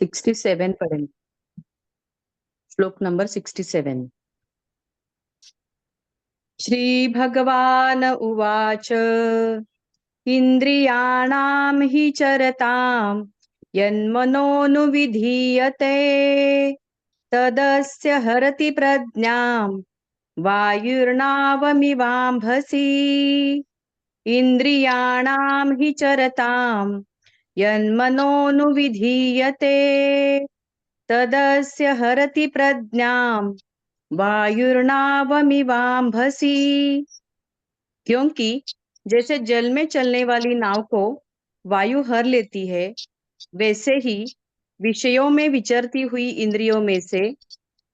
67 पढ़ेंगे, श्लोक नंबर 67। श्री भगवान उवाच इन्द्रियाणां हि चरतां यन्मनोनुविधीयते तदस्य हरति प्रज्ञां वायुर्नावमिवाम्भसि। इन्द्रियाणां हि चरतां यन्मनोनुविधीयते तदस्य हरति प्रज्ञां वायुर्नावमिवाम्भसि। क्योंकि जैसे जल में चलने वाली नाव को वायु हर लेती है, वैसे ही विषयों में विचरती हुई इंद्रियों में से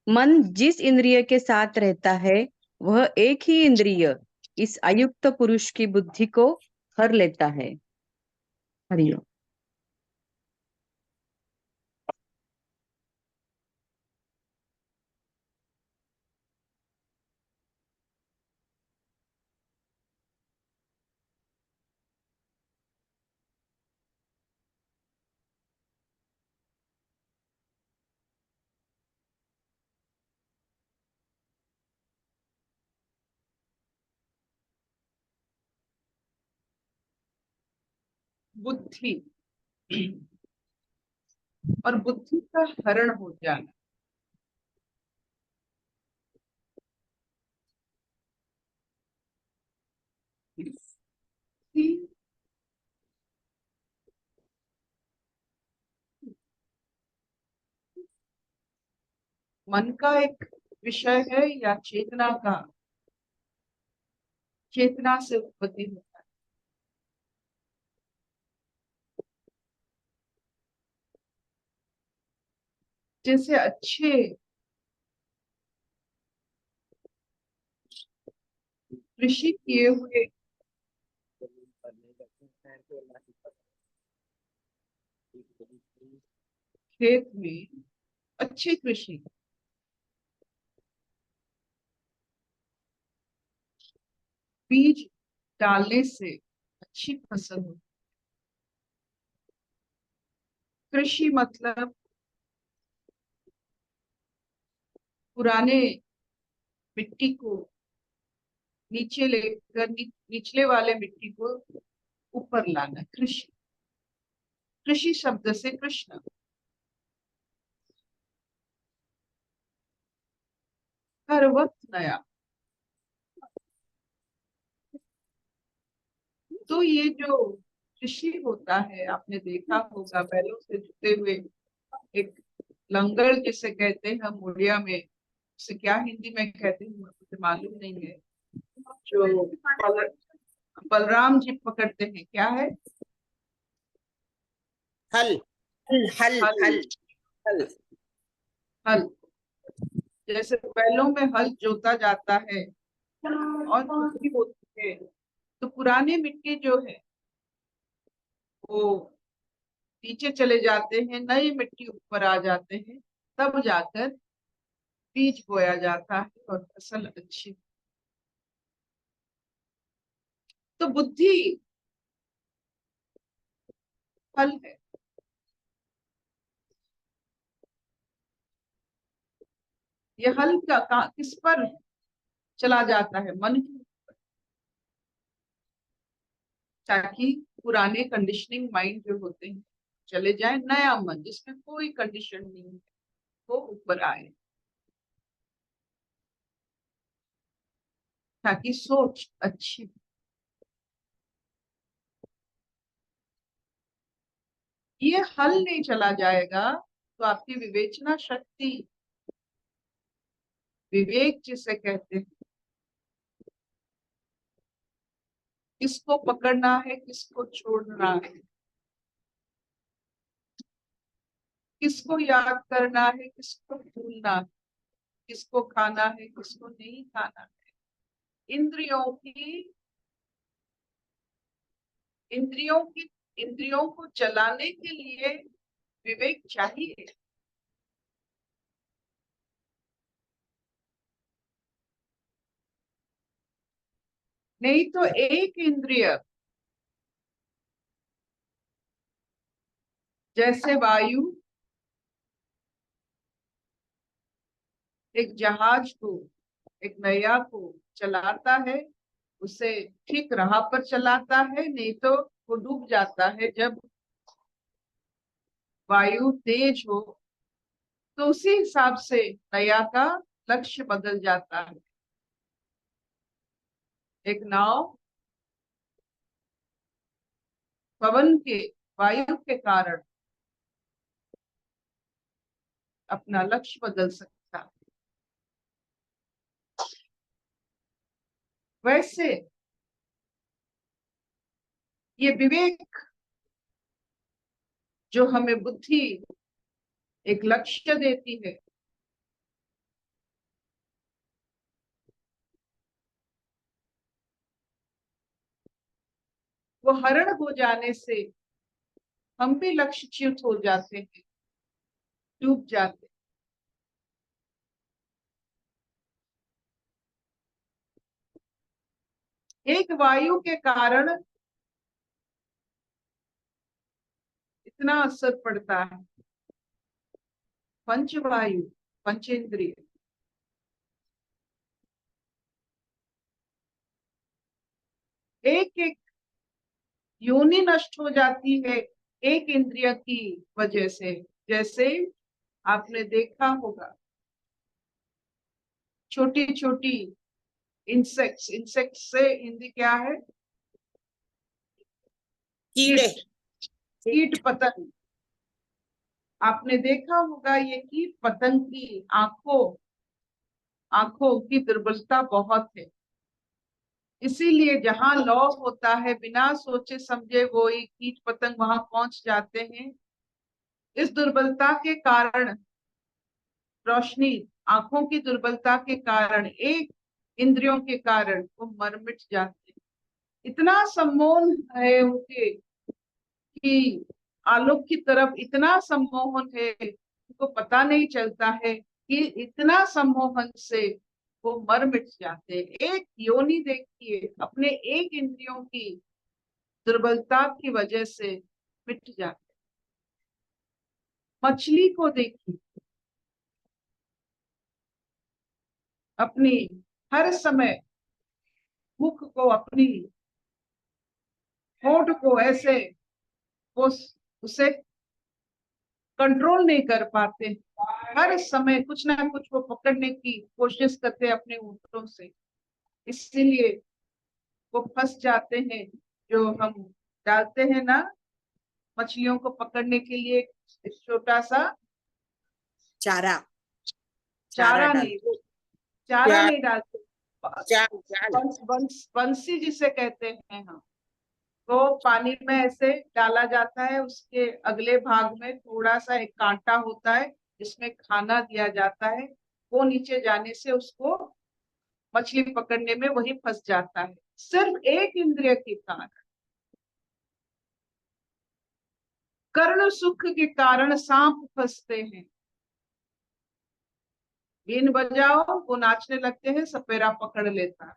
मन जिस इंद्रिय के साथ रहता है वह एक ही इंद्रिय इस अयुक्त पुरुष की बुद्धि को हर लेता है। हरिओम। बुद्धि और बुद्धि का हरण हो जाना। मन का एक विषय है या चेतना का, चेतना से उत्पत्ति होता है। जैसे अच्छे कृषि किए हुए खेत में अच्छी कृषि, बीज डालने से अच्छी फसल होती। कृषि मतलब पुराने मिट्टी को नीचे लेकर निचले वाले मिट्टी को ऊपर लाना। कृषि, कृषि शब्द से कृष्ण। हर वक्त नया। तो ये जो कृषि होता है, आपने देखा होगा बैलों से जुते हुए एक लंगर जिसे कहते हैं हम उड़िया में, उसे क्या हिंदी में कहते हैं मुझे मालूम नहीं है। जो बलराम जी पकड़ते हैं, क्या है? हल हल हल। हल हल हल। जैसे बैलों में हल जोता जाता है और खुशी होती है, तो पुराने मिट्टी जो है वो नीचे चले जाते हैं, नई मिट्टी ऊपर आ जाते हैं, तब जाकर बीज बोया जाता है और फसल अच्छी। तो बुद्धि फल है। ये हल किस पर चला जाता है? मन के ऊपर, ताकि पुराने कंडीशनिंग माइंड जो होते हैं चले जाए, नया मन जिसमें कोई कंडीशन नहीं है वो ऊपर आए, ताकि सोच अच्छी। ये हल नहीं चला जाएगा तो आपकी विवेचना शक्ति, विवेक जिसे कहते हैं, किसको पकड़ना है, किसको छोड़ना है, किसको याद करना है, किसको भूलना है, किसको खाना है, किसको नहीं खाना है। इंद्रियों को चलाने के लिए विवेक चाहिए। नहीं तो एक इंद्रिय जैसे वायु एक जहाज को, एक नैया को चलाता है, उसे ठीक राह पर चलाता है, नहीं तो वो डूब जाता है। जब वायु तेज हो तो उसी हिसाब से नैया का लक्ष्य बदल जाता है। एक नाव पवन के, वायु के कारण अपना लक्ष्य बदल सकता है। वैसे ये विवेक जो हमें बुद्धि एक लक्ष्य देती है, वो हरण हो जाने से हम भी लक्ष्यच्युत हो जाते हैं, डूब जाते हैं। एक वायु के कारण इतना असर पड़ता है। पंचवायु, पंचेंद्रिय, एक एक योनि नष्ट हो जाती है एक इंद्रिय की वजह से। जैसे आपने देखा होगा छोटी छोटी इंसेक्ट्स, इंसेक्ट्स से हिंदी क्या है? कीड़े। कीट पतंग। आपने देखा होगा ये कीट पतंग की आंखों की दुर्बलता बहुत है। इसीलिए जहां लौ होता है, बिना सोचे समझे वो एक कीट पतंग वहां पहुंच जाते हैं। इस दुर्बलता के कारण, रोशनी, आंखों की दुर्बलता के कारण, एक इंद्रियों के कारण वो मर मिट जाते हैं। इतना सम्मोहन है उनके कि आलोक की तरफ इतना सम्मोहन है, उनको पता नहीं चलता है कि इतना सम्मोहन से वो मर मिट जाते हैं। एक योनि देखिए, अपने एक इंद्रियों की दुर्बलता की वजह से मिट जाते। मछली को देखिए, अपनी हर समय मुख को, अपनी होठ को ऐसे वो उसे कंट्रोल नहीं कर पाते। हर समय कुछ ना कुछ वो पकड़ने की कोशिश करते हैं अपने होठों से, इसीलिए वो फंस जाते हैं। जो हम डालते हैं ना मछलियों को पकड़ने के लिए, एक छोटा सा चारा। चारा डाल। नहीं, वो चारा जाल। नहीं डालते, जाल। बंसी जिसे कहते हैं हम, तो पानी में ऐसे डाला जाता है। उसके अगले भाग में थोड़ा सा एक कांटा होता है जिसमें खाना दिया जाता है। वो नीचे जाने से उसको मछली पकड़ने में वही फंस जाता है, सिर्फ एक इंद्रिय के कारण। कर्ण सुख के कारण सांप फंसते हैं। बीन बजाओ, वो नाचने लगते हैं, सपेरा पकड़ लेता है।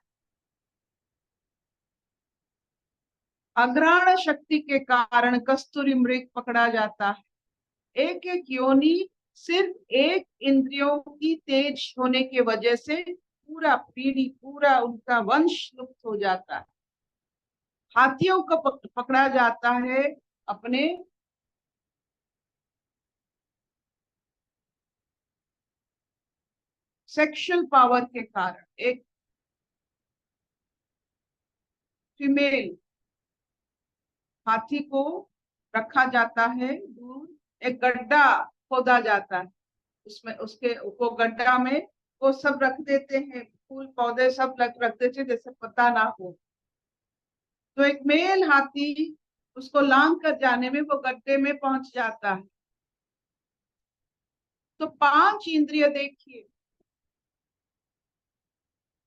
अग्राण शक्ति के कारण कस्तूरी मृग पकड़ा जाता है। एक एक योनि सिर्फ एक इंद्रियों की तेज होने की वजह से पूरा पीढ़ी, पूरा उनका वंश लुप्त हो जाता है। हाथियों को पकड़ा जाता है अपने सेक्सुअल पावर के कारण। एक फीमेल हाथी को रखा जाता है दूर, एक गड्ढा खोदा जाता है, उसमें उसके वो गड्ढा में वो सब रख देते हैं, फूल पौधे सब रख देते हैं जैसे पता ना हो। तो एक मेल हाथी उसको लांग कर जाने में वो गड्ढे में पहुंच जाता है। तो पांच इंद्रिय देखिए,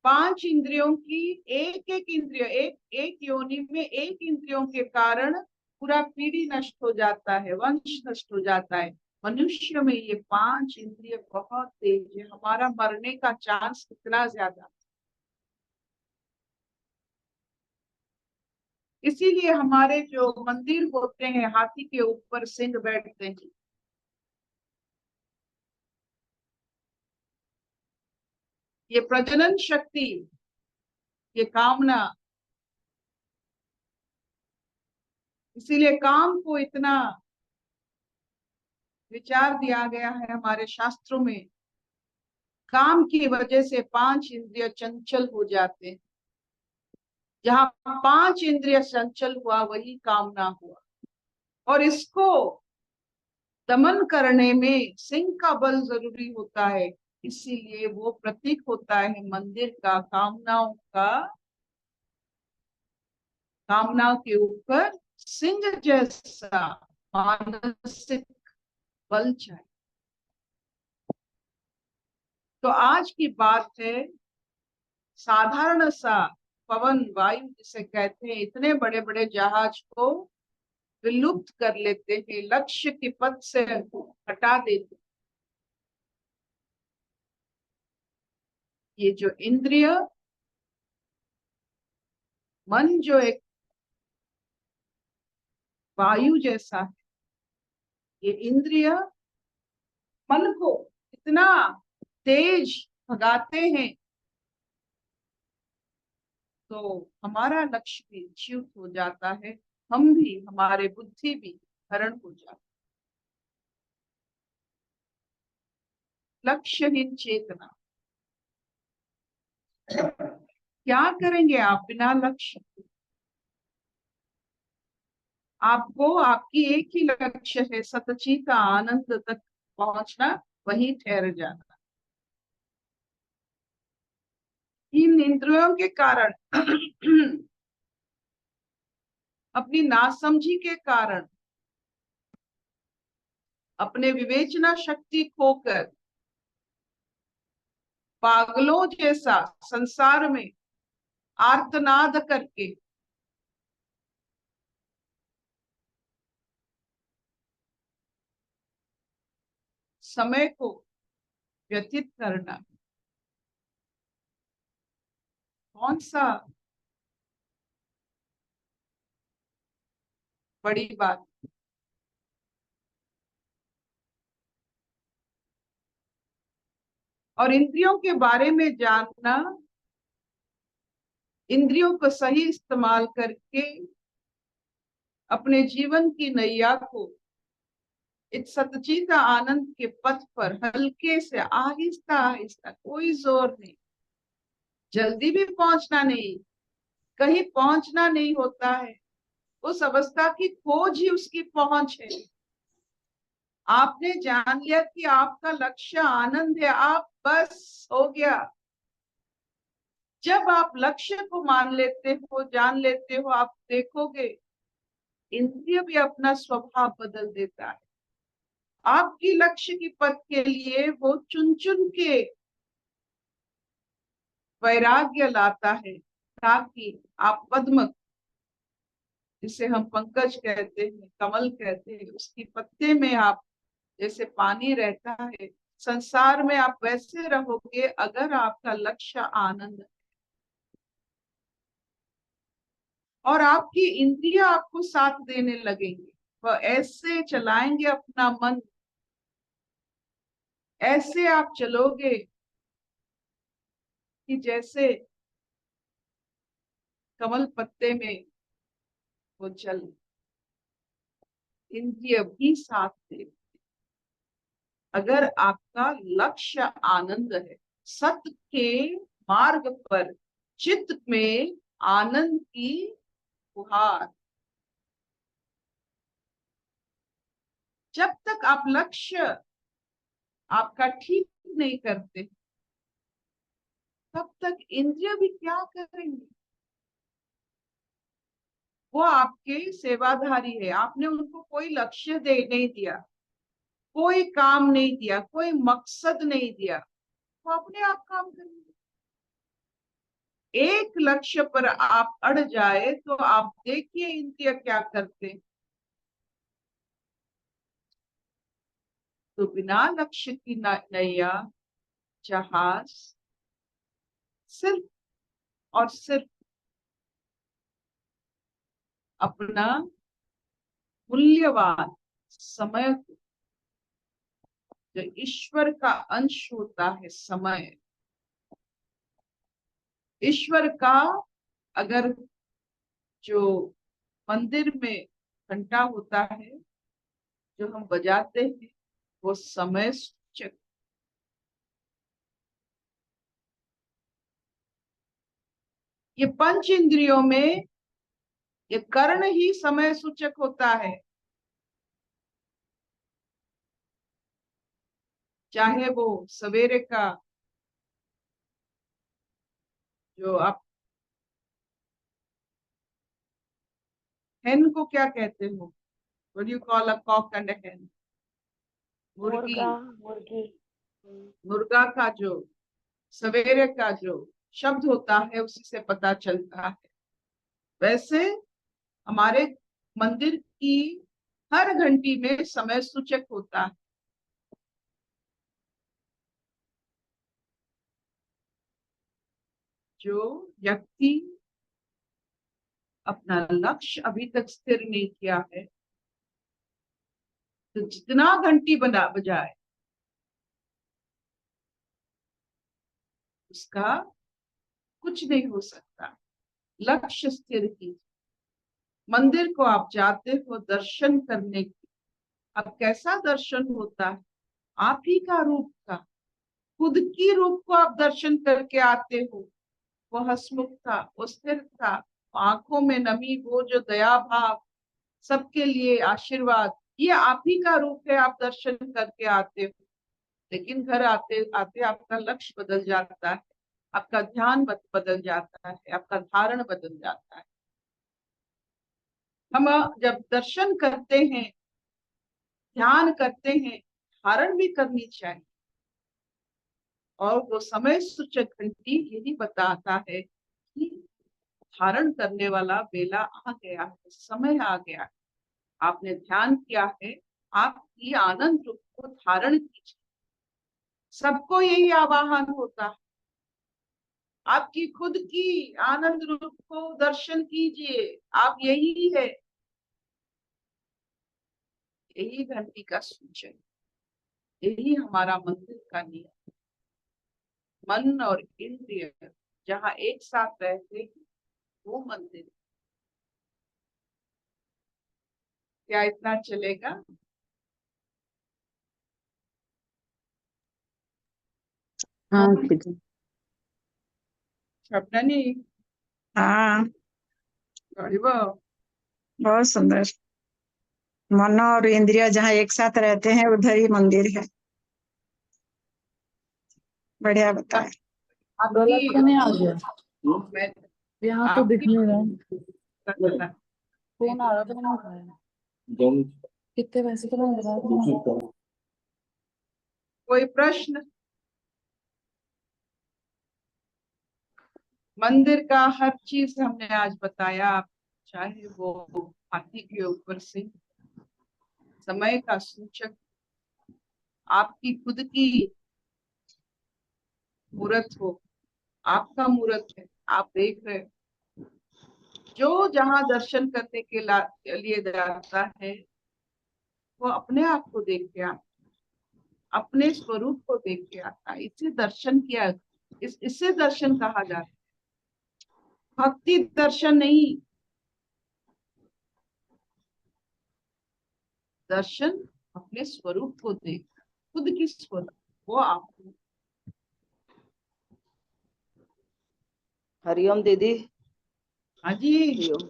पांच इंद्रियों की, एक एक इंद्रिय, एक एक योनि में एक इंद्रियों के कारण पूरा पीढ़ी नष्ट हो जाता है, वंश नष्ट हो जाता है। मनुष्य में ये पांच इंद्रिय बहुत तेज है। हमारा मरने का चांस कितना ज्यादा। इसीलिए हमारे जो मंदिर होते हैं, हाथी के ऊपर सिंह बैठते हैं। ये प्रजनन शक्ति, ये कामना, इसीलिए काम को इतना विचार दिया गया है हमारे शास्त्रों में। काम की वजह से 5 इंद्रिय चंचल हो जाते हैं। जहां 5 इंद्रिय चंचल हुआ वही कामना हुआ, और इसको दमन करने में सिंह का बल जरूरी होता है। इसीलिए वो प्रतीक होता है मंदिर का, कामना के ऊपर सिंह जैसा मानसिक बल चाहिए। तो आज की बात है, साधारण सा पवन वायु जिसे कहते हैं, इतने बड़े बड़े जहाज को विलुप्त कर लेते हैं, लक्ष्य के पथ से हटा देते। ये जो इंद्रिय, मन जो एक वायु जैसा है, ये इंद्रिय मन को इतना तेज भगाते हैं, तो हमारा लक्ष्य भी च्युत हो जाता है, हम भी, हमारे बुद्धि भी हरण हो जाती। लक्ष्यहीन चेतना, क्या करेंगे आप बिना लक्ष्य? आपको आपकी एक ही लक्ष्य है, सतचित आनंद तक पहुंचना, वहीं ठहर जाना। इन इंद्रियों के कारण अपनी नासमझी के कारण, अपने विवेचना शक्ति खोकर पागलों जैसा संसार में आर्तनाद करके समय को व्यतीत करना कौन सा बड़ी बात। और इंद्रियों के बारे में जानना, इंद्रियों को सही इस्तेमाल करके अपने जीवन की नैया को इस सतचित आनंद के पथ पर हल्के से आहिस्ता आहिस्ता, कोई जोर नहीं, जल्दी भी पहुंचना नहीं, कहीं पहुंचना नहीं होता है। उस अवस्था की खोज ही उसकी पहुंच है। आपने जान लिया कि आपका लक्ष्य आनंद है, आप बस हो गया। जब आप लक्ष्य को मान लेते हो, जान लेते हो, आप देखोगे इंद्रिय भी अपना स्वभाव बदल देता है। आपकी लक्ष्य की पथ के लिए वो चुन चुन के वैराग्य लाता है, ताकि आप पद्म, जिसे हम पंकज कहते हैं, कमल कहते हैं, उसकी पत्ते में आप जैसे पानी रहता है, संसार में आप वैसे रहोगे अगर आपका लक्ष्य आनंद है। और आपकी इंद्रियां आपको साथ देने लगेंगे, वह ऐसे चलाएंगे अपना मन, ऐसे आप चलोगे कि जैसे कमल पत्ते में वो चल, इंद्रिय भी साथ दे। अगर आपका लक्ष्य आनंद है, सत्य के मार्ग पर चित्त में आनंद की फुहार, जब तक आप लक्ष्य आपका ठीक नहीं करते, तब तक इंद्रिय भी क्या करेंगे? वो आपके सेवाधारी है, आपने उनको कोई लक्ष्य दे नहीं दिया, कोई काम नहीं दिया, कोई मकसद नहीं दिया, वो अपने आप काम करेंगे। एक लक्ष्य पर आप अड़ जाए तो आप देखिए इंद्रिय क्या करते हैं। तो बिना लक्ष्य की नैया जहाज सिर्फ और सिर्फ अपना मूल्यवान समय को, जो ईश्वर का अंश होता है समय, ईश्वर का अगर जो मंदिर में घंटा होता है जो हम बजाते हैं वो समय सूचक। ये पंच इंद्रियों में ये कर्ण ही समय सूचक होता है, चाहे वो सवेरे का जो आप hen को क्या कहते हो, what you call a cock and a hen? मुर्गी, मुर्गी। मुर्गा का जो सवेरे का जो शब्द होता है उसी से पता चलता है। वैसे हमारे मंदिर की हर घंटी में समय सूचक होता है। जो व्यक्ति अपना लक्ष्य अभी तक स्थिर नहीं किया है तो जितना घंटी बजाए उसका कुछ नहीं हो सकता। लक्ष्य स्थिर कीजिए। मंदिर को आप जाते हो दर्शन करने की, अब कैसा दर्शन होता है? आप ही का रूप का, खुद की रूप को आप दर्शन करके आते हो। वो हसमुख था, वो स्थिर था, आंखों में नमी, वो जो दया भाव, सबके लिए आशीर्वाद, ये आप ही का रूप है। आप दर्शन करके आते हो, लेकिन घर आते आते आपका लक्ष्य बदल जाता है, आपका ध्यान बदल जाता है, आपका धारण बदल जाता है। हम जब दर्शन करते हैं, ध्यान करते हैं, धारण भी करनी चाहिए। और वो समय सूचक घंटी यही बताता है कि धारण करने वाला बेला आ गया है, समय आ गया है। आपने ध्यान किया है, आपकी आनंद रूप को धारण कीजिए। सबको यही आवाहन होता है, आपकी खुद की आनंद रूप को दर्शन कीजिए। आप यही है, यही घंटी का सूचक, यही हमारा मंदिर का नियम। मन और इंद्रिय जहाँ एक साथ रहते हैं वो मंदिर। क्या इतना चलेगा? हाँ स्वप्ननी, हाँ, गौरीब, बहुत सुंदर। मन और इंद्रिय जहाँ एक साथ रहते हैं उधर ही मंदिर है। बढ़िया बताया। आपकी तो नहीं आ गया मैं यहाँ तो दिख आपकी नहीं रहा। फोन आ रहा था मैंने उठाया। कितने पैसे तो नहीं रहा। कोई प्रश्न? मंदिर का हर चीज हमने आज बताया, चाहे वो हाथी के ऊपर से समय का सूचक, आपकी खुद की मूर्त हो, आपका मूर्त है, आप देख रहे हो। जो जहाँ दर्शन करने के लिए जाता है वो अपने आप को देख के आता, अपने स्वरूप को देख के आता। इसे दर्शन किया, इससे दर्शन कहा जाता है, भक्ति दर्शन नहीं। दर्शन अपने स्वरूप को देख, खुद की स्वरूप, वो आप। हरिओम दीदी। हाँ जी। हरिओम।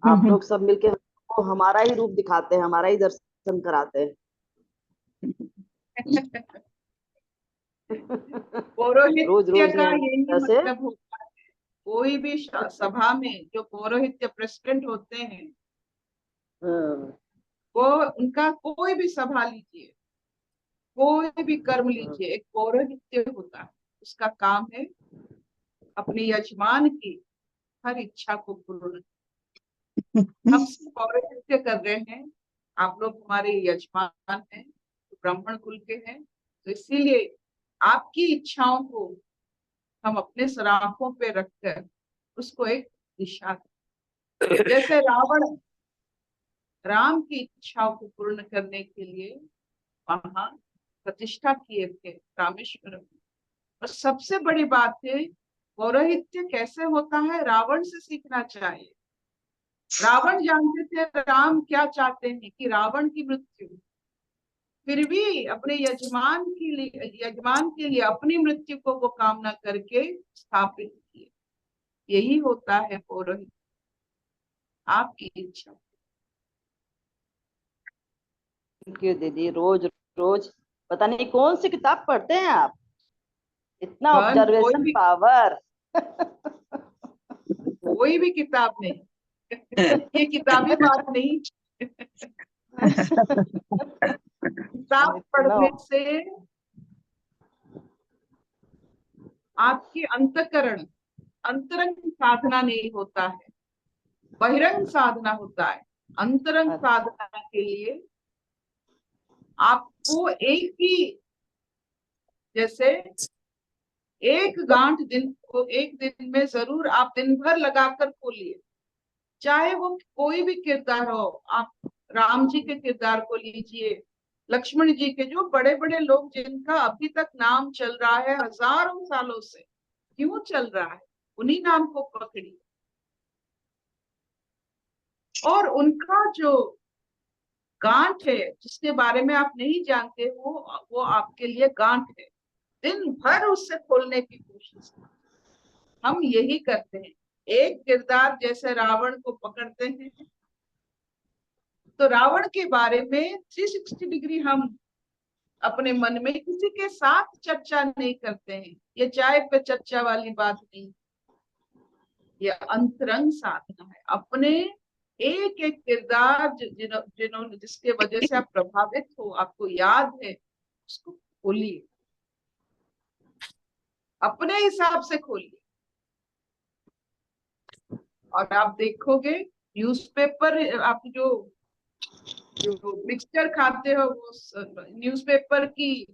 आप लोग सब मिलके हमको हमारा ही रूप दिखाते हैं, हमारा ही दर्शन कराते हैं। रोज पौरोहित्य रोज का नहीं यही जैसे। मतलब होता है। कोई भी सभा में जो पौरोहित्य प्रेसिडेंट होते हैं, हाँ, वो उनका कोई भी सभा लीजिए, कोई भी कर्म लीजिए, एक पौरोहित्य होता है। उसका काम है अपने यजमान की हर इच्छा को पूर्ण। हम सब पौरोहित्य कर रहे हैं, आप लोग हमारे यजमान हैं, ब्राह्मण कुल के हैं, तो इसीलिए आपकी इच्छाओं को हम अपने सराखों पे रखकर उसको एक दिशा दें। जैसे रावण राम की इच्छाओं को पूर्ण करने के लिए वहां प्रतिष्ठा किए थे रामेश्वरम, और सबसे बड़ी बात है, पौरोहित्य कैसे होता है, रावण से सीखना चाहिए। रावण जानते थे राम क्या चाहते हैं, कि रावण की मृत्यु, फिर भी अपने यजमान के लिए अपनी मृत्यु को वो कामना करके स्थापित किए। यही होता है पौरोहित्य, आपकी इच्छा। थैंक यू दीदी। रोज रोज पता नहीं कौन सी किताब पढ़ते हैं आप, इतना कोई ऑब्जर्वेशन भी पावर। कोई भी किताब नहीं, ये किताबी बात नहीं। किताब पढ़ने से आपकी अंतरंग साधना नहीं होता है, बहिरंग साधना होता है। अंतरंग साधना के लिए आपको एक ही, जैसे एक गांठ दिन को एक दिन में जरूर आप दिन भर लगाकर खोलिए, चाहे वो कोई भी किरदार हो। आप राम जी के किरदार को लीजिए, लक्ष्मण जी के, जो बड़े बड़े लोग जिनका अभी तक नाम चल रहा है हजारों सालों से, क्यों चल रहा है, उन्हीं नाम को पकड़िए। और उनका जो गांठ है, जिसके बारे में आप नहीं जानते, वो आपके लिए गांठ है। दिन भर उससे खोलने की कोशिश, हम यही करते हैं। एक किरदार जैसे रावण को पकड़ते हैं, तो रावण के बारे में 360 डिग्री हम अपने मन में किसी के साथ चर्चा नहीं करते हैं। ये चाय पे चर्चा वाली बात नहीं, ये अंतरंग साधना है। अपने एक एक किरदार जिन्होंने जिसके वजह से आप प्रभावित हो, आपको याद है, उसको खोलिए, अपने हिसाब से खोलिए। और आप देखोगे न्यूज़पेपर, आप जो मिक्सचर खाते हो, वो न्यूज़पेपर की,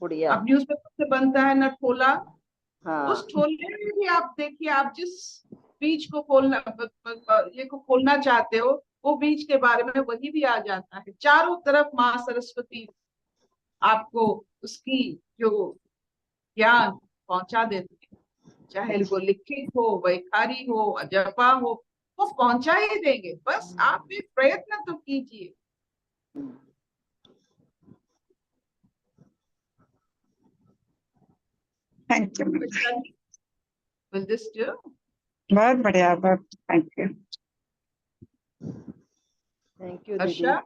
बढ़िया। अब न्यूज़पेपर से बनता है ना ठोला, हाँ। उस ठोले में भी आप देखिए, आप जिस बीज को खोलना, ये को खोलना चाहते हो, वो बीज के बारे में वही भी आ जाता है। चारों तरफ माँ सरस्वती आपको उसकी जो ज्ञान पहुंचा देती है, चाहे वो लिखित हो, वैखारी हो, जपा हो, वो पहुंचा ही देंगे। बस आप एक प्रयत्न तो कीजिए। Thank you. Will this do? बहुत बढ़िया, बहुत थैंक यू। थैंक यू दीदी। अच्छा,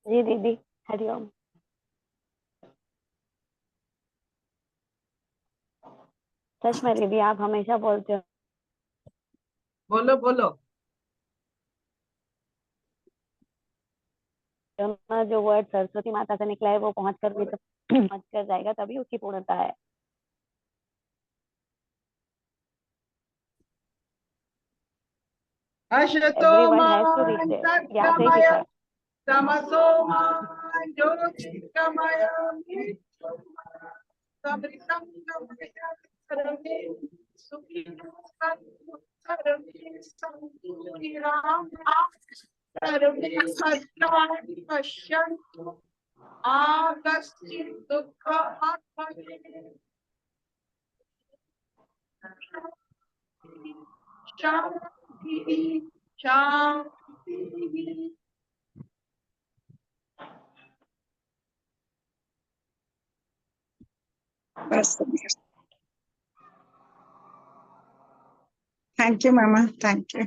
जी दीदी, हरिओम। सच में दीदी, आप हमेशा बोलते हो, बोलो बोलो। जो वर्ड सरस्वती माता से निकला है वो पहुंच कर भी तो पहुंच कर जाएगा, तभी उसकी पूर्णता है। अशतो Everyone मा has to reach there. यहाँ से ही तमया start. तमसो मा ज्योतिर्गमय समृतं गमय सर्वे सुखिनो सन्तु सर्वे सन्तु निरामया सर्वे भद्राणि पश्यन्तु मा कश्चित् दुःखभाग् भवेत्। शांति शांति। बस thank you mama, thank you.